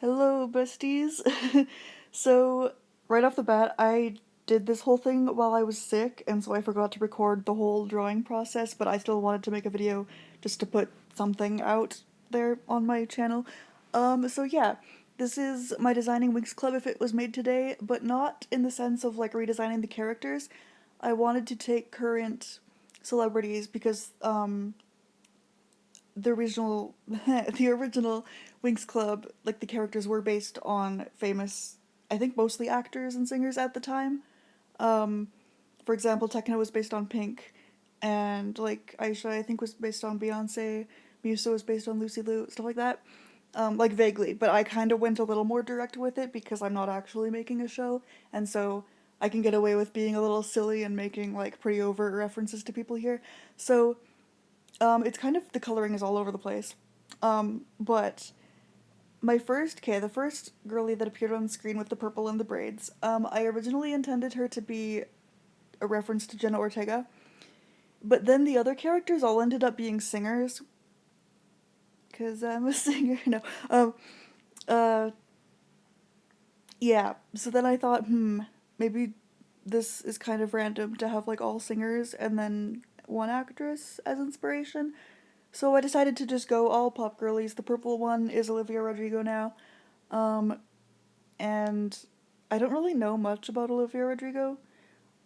Hello, besties. So, right off the bat, I did this whole thing while I was sick, and so I forgot to record the whole drawing process, but I still wanted to make a video just to put something out there on my channel. So yeah, this is my Designing Winx Club if it was made today, but not in the sense of like redesigning the characters. I wanted to take current celebrities because the original the original Winx Club, like the characters were based on famous, I think mostly actors and singers at the time. Um, for example, Techno was based on Pink, and like Aisha, I think was based on Beyonce. Musa was based on Lucy Liu, stuff like that. Like vaguely, but I kind of went a little more direct with it because I'm not actually making a show, and so I can get away with being a little silly and making like pretty overt references to people here. So it's kind of the coloring is all over the place. But the first girly that appeared on the screen with the purple and the braids, I originally intended her to be a reference to Jenna Ortega, but then the other characters all ended up being singers, because I'm a singer. No. Uh, yeah, so then I thought, maybe this is kind of random to have like all singers and then one actress as inspiration. So I decided to just go all pop girlies. The purple one is Olivia Rodrigo now. Um, and I don't really know much about Olivia Rodrigo.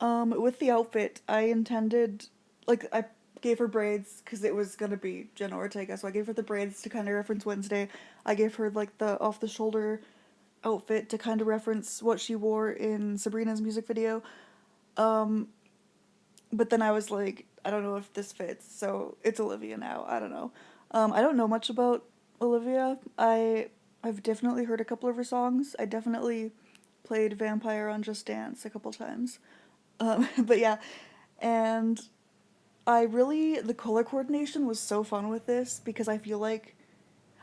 With the outfit, I intended, like, I gave her braids because it was gonna be Jenna Ortega, so I gave her the braids to kind of reference Wednesday. I gave her, like, the off the shoulder outfit to kind of reference what she wore in Sabrina's music video. Um, but then I was like, I don't know if this fits, so it's Olivia now. I don't know. I don't know much about Olivia. I've definitely heard a couple of her songs. I definitely played Vampire on Just Dance a couple times. But yeah, and the color coordination was so fun with this because I feel like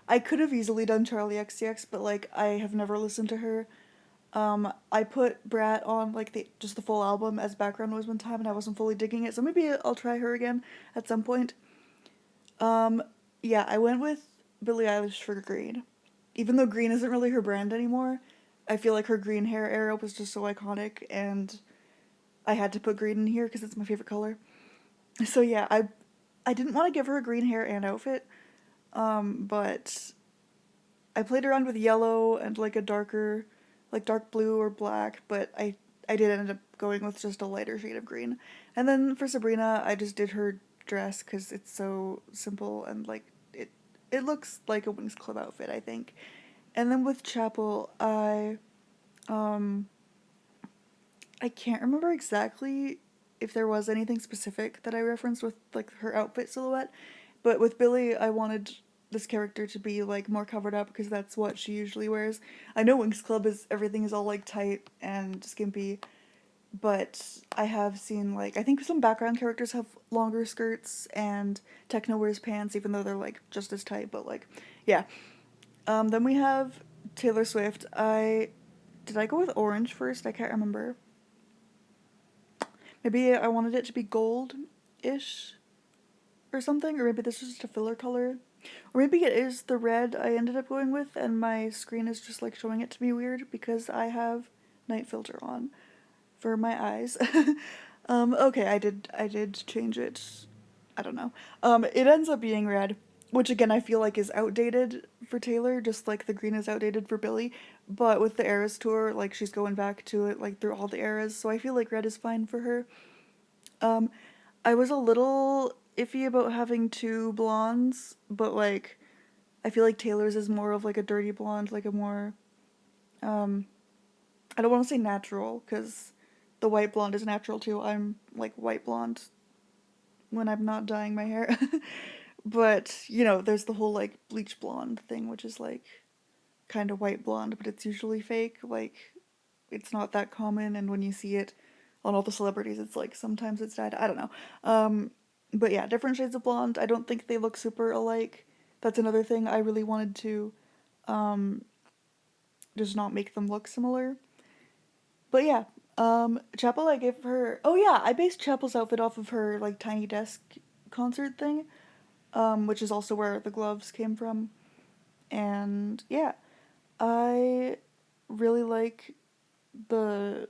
I could have easily done Charlie XCX, but like I have never listened to her. I put Brat on like the full album as background noise one time, and I wasn't fully digging it, so maybe I'll try her again at some point. Um, yeah, I went with Billie Eilish for green, even though green isn't really her brand anymore. I feel like her green hair era was just so iconic, and I had to put green in here because it's my favorite color. So yeah, I didn't want to give her a green hair and outfit, but I played around with yellow and like a darker, like dark blue or black, but I did end up going with just a lighter shade of green. And then for Sabrina, I just did her dress because it's so simple and like it looks like a Winx Club outfit, I think. And then with Chapel, um I can't remember exactly if there was anything specific that I referenced with like her outfit silhouette, but with Billy, I wanted this character to be like more covered up because that's what she usually wears. I know Winx Club is everything is all like tight and skimpy, but I have seen like I think some background characters have longer skirts and Techno wears pants even though they're like just as tight, but like yeah. Then we have Taylor Swift. I did I go with orange first? I can't remember. Maybe I wanted it to be gold ish or something, or maybe this is just a filler color. Or maybe it is the red I ended up going with, and my screen is just like showing it to me weird because I have night filter on for my eyes. Okay, I did change it. I don't know. It ends up being red, which again I feel like is outdated for Taylor, just like the green is outdated for Billy. But with the Eras tour, like she's going back to it like through all the eras, so I feel like red is fine for her. Um, I was a little iffy about having two blondes, but like I feel like Taylor's is more of like a dirty blonde, like a more um I don't want to say natural because the white blonde is natural too. I'm like white blonde when I'm not dyeing my hair. But, there's the whole like bleach blonde thing, which is like kind of white blonde, but it's usually fake. Like it's not that common, and when you see it on all the celebrities, it's like sometimes it's dyed. I don't know. But yeah, different shades of blonde. I don't think they look super alike. That's another thing I really wanted to um, just not make them look similar. But yeah, Chapel, I gave her. Oh yeah, I based Chapel's outfit off of her like Tiny Desk concert thing, which is also where the gloves came from. And yeah, I really like the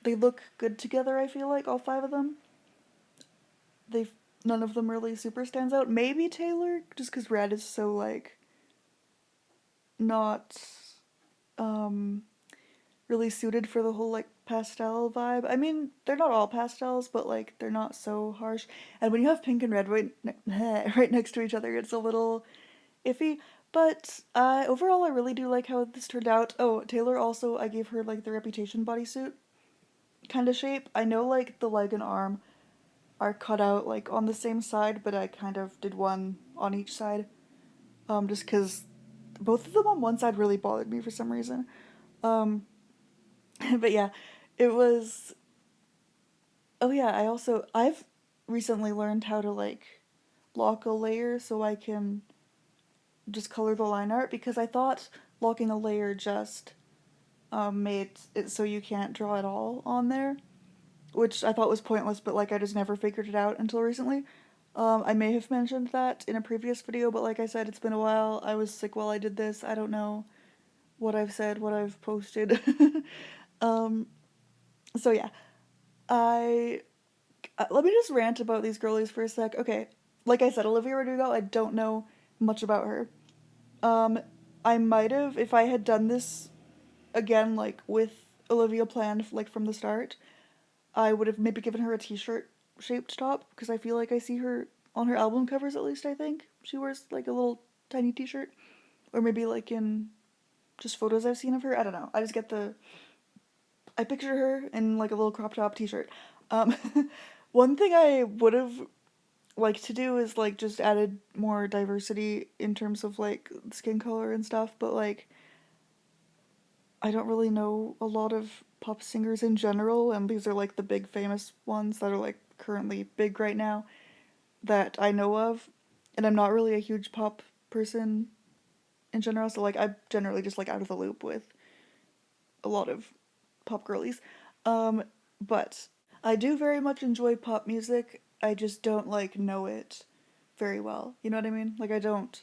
they look good together, I feel like all five of them. They've None of them really super stands out. Maybe Taylor just cuz red is so like not um really suited for the whole like pastel vibe. I mean, they're not all pastels, but like they're not so harsh. And when you have pink and red right next to each other, it's a little iffy. But overall, I really do like how this turned out. Oh, Taylor also, I gave her like the Reputation bodysuit kind of shape. I know like the leg and arm are cut out like on the same side, but I kind of did one on each side. Just because both of them on one side really bothered me for some reason. Um, but yeah, it was. Oh yeah, I've recently learned how to like lock a layer so I can just color the line art because I thought locking a layer just made it so you can't draw at all on there, which I thought was pointless, but like I just never figured it out until recently. I may have mentioned that in a previous video, but like I said, it's been a while. I was sick while I did this. I don't know what I've said, what I've posted. um, so yeah, I let me just rant about these girlies for a sec. Okay, like I said, Olivia Rodrigo. I don't know much about her. Um, I might have if I had done this again, like with Olivia planned, like from the start. I would have maybe given her a T-shirt shaped top because I feel like I see her on her album covers at least. I think she wears like a little tiny T-shirt, or maybe like in just photos I've seen of her. I don't know. I just get the I picture her in like a little crop top T-shirt. Um, one thing I would have liked to do is like just added more diversity in terms of like skin color and stuff, but like I don't really know a lot of pop singers in general, and these are like the big famous ones that are like currently big right now that I know of. And I'm not really a huge pop person in general, so like I'm generally just like out of the loop with a lot of pop girlies. Um, but I do very much enjoy pop music. I just don't like know it very well. You know what I mean? Like I don't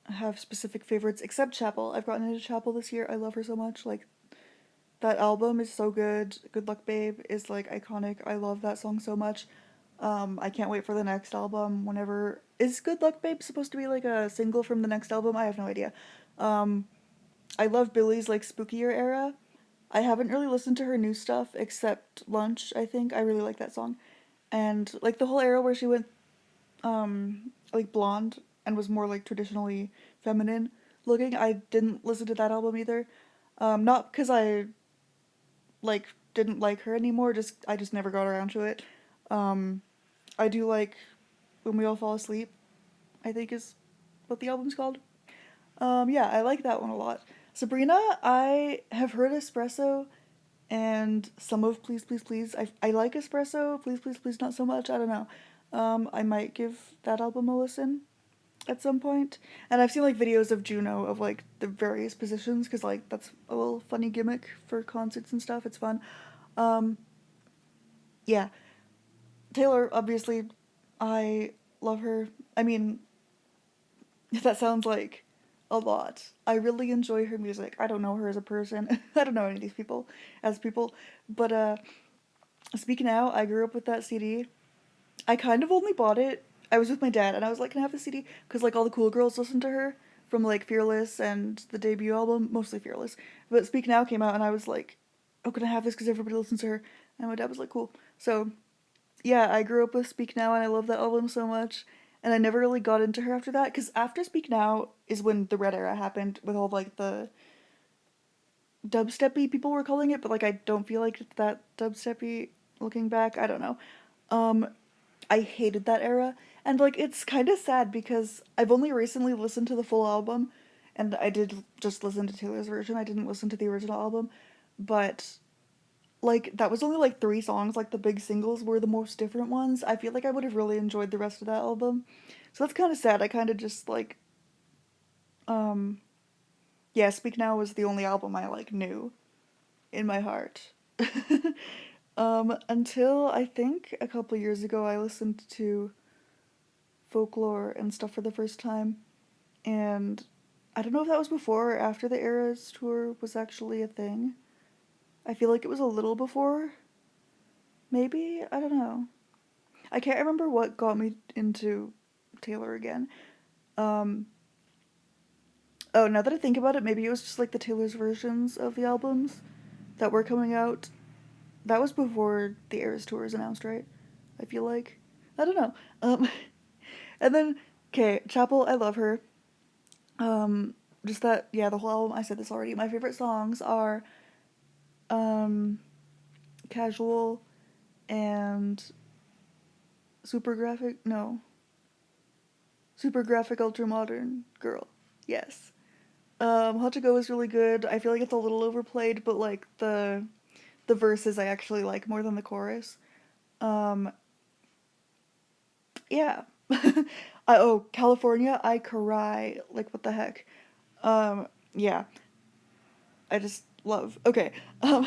have specific favorites except Chapel. I've gotten into Chapel this year. I love her so much. Like that album is so good. Good Luck Babe is like iconic. I love that song so much. I can't wait for the next album. Whenever is Good Luck Babe supposed to be like a single from the next album? I have no idea. Um, I love Billy's like spookier era. I haven't really listened to her new stuff except Lunch, I think. I really like that song. And like the whole era where she went like blonde and was more like traditionally feminine looking. I didn't listen to that album either. Not because I like didn't like her anymore, just I just never got around to it. Um I do like When We All Fall Asleep, I think is what the album's called. Yeah, I like that one a lot. Sabrina, I have heard Espresso and some of Please Please Please. I like Espresso, Please Please Please not so much. I don't know. I might give that album a listen at some point. And I've seen like videos of Juno of like the various positions because like that's a little funny gimmick for concerts and stuff. It's fun. Um, yeah, Taylor obviously, I love her. I mean, that sounds like a lot. I really enjoy her music. I don't know her as a person. I don't know any of these people as people, but Speak Now. I grew up with that CD. I kind of only bought it. I was with my dad, and I was like, "Can I have the CD?" Because like all the cool girls listened to her from like Fearless and the debut album, mostly Fearless. But Speak Now came out, and I was like, "Oh, can I have this?" Because everybody listens to her, and my dad was like, "Cool." So yeah, I grew up with Speak Now, and I love that album so much. And I never really got into her after that, because after Speak Now is when the Red Era happened with all like the dubsteppy people were calling it, but like I don't feel like it's that dubsteppy looking back. I don't know. Um, I hated that era. And like it's kind of sad because I've only recently listened to the full album and I did just listen to Taylor's version. I didn't listen to the original album. But like that was only like 3 songs, like the big singles were the most different ones. I feel like I would have really enjoyed the rest of that album. So that's kind of sad. I kind of just like um yeah, Speak Now was the only album I like knew in my heart. Until I think a couple years ago I listened to folklore and stuff for the first time, and I don't know if that was before or after the Eras tour was actually a thing. I feel like it was a little before. Maybe? I don't know. I can't remember what got me into Taylor again. Um, oh, now that I think about it, maybe it was just like the Taylor's versions of the albums that were coming out. That was before the Eras tour was announced, right? I feel like. I don't know. Um, and then, okay, Chapel, I love her. Um, just that, yeah, the whole album, I said this already. My favorite songs are um, Casual and Super Graphic. No, Super Graphic Ultra Modern Girl. Yes. Hot to Go is really good. I feel like it's a little overplayed, but like the verses I actually like more than the chorus. Um, yeah. Oh, California, I cry. Like what the heck? Yeah. I just love. Okay.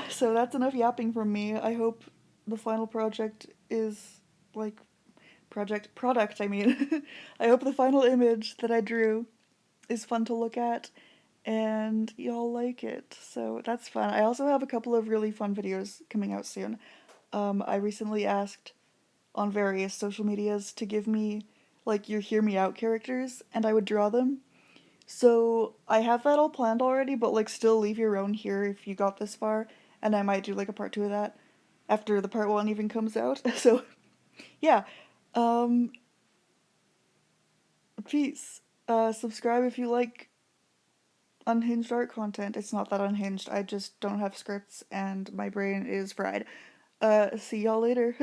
So that's enough yapping from me. I hope the final project is like product, I mean. I hope the final image that I drew is fun to look at and y'all like it. So that's fun. I also have a couple of really fun videos coming out soon. I recently asked on various social medias to give me like your hear me out characters and I would draw them. So I have that all planned already, but like still leave your own here if you got this far, and I might do like a part two of that after the part one even comes out. So yeah, um, peace. Subscribe if you like unhinged art content. It's not that unhinged. I just don't have scripts and my brain is fried. See y'all later.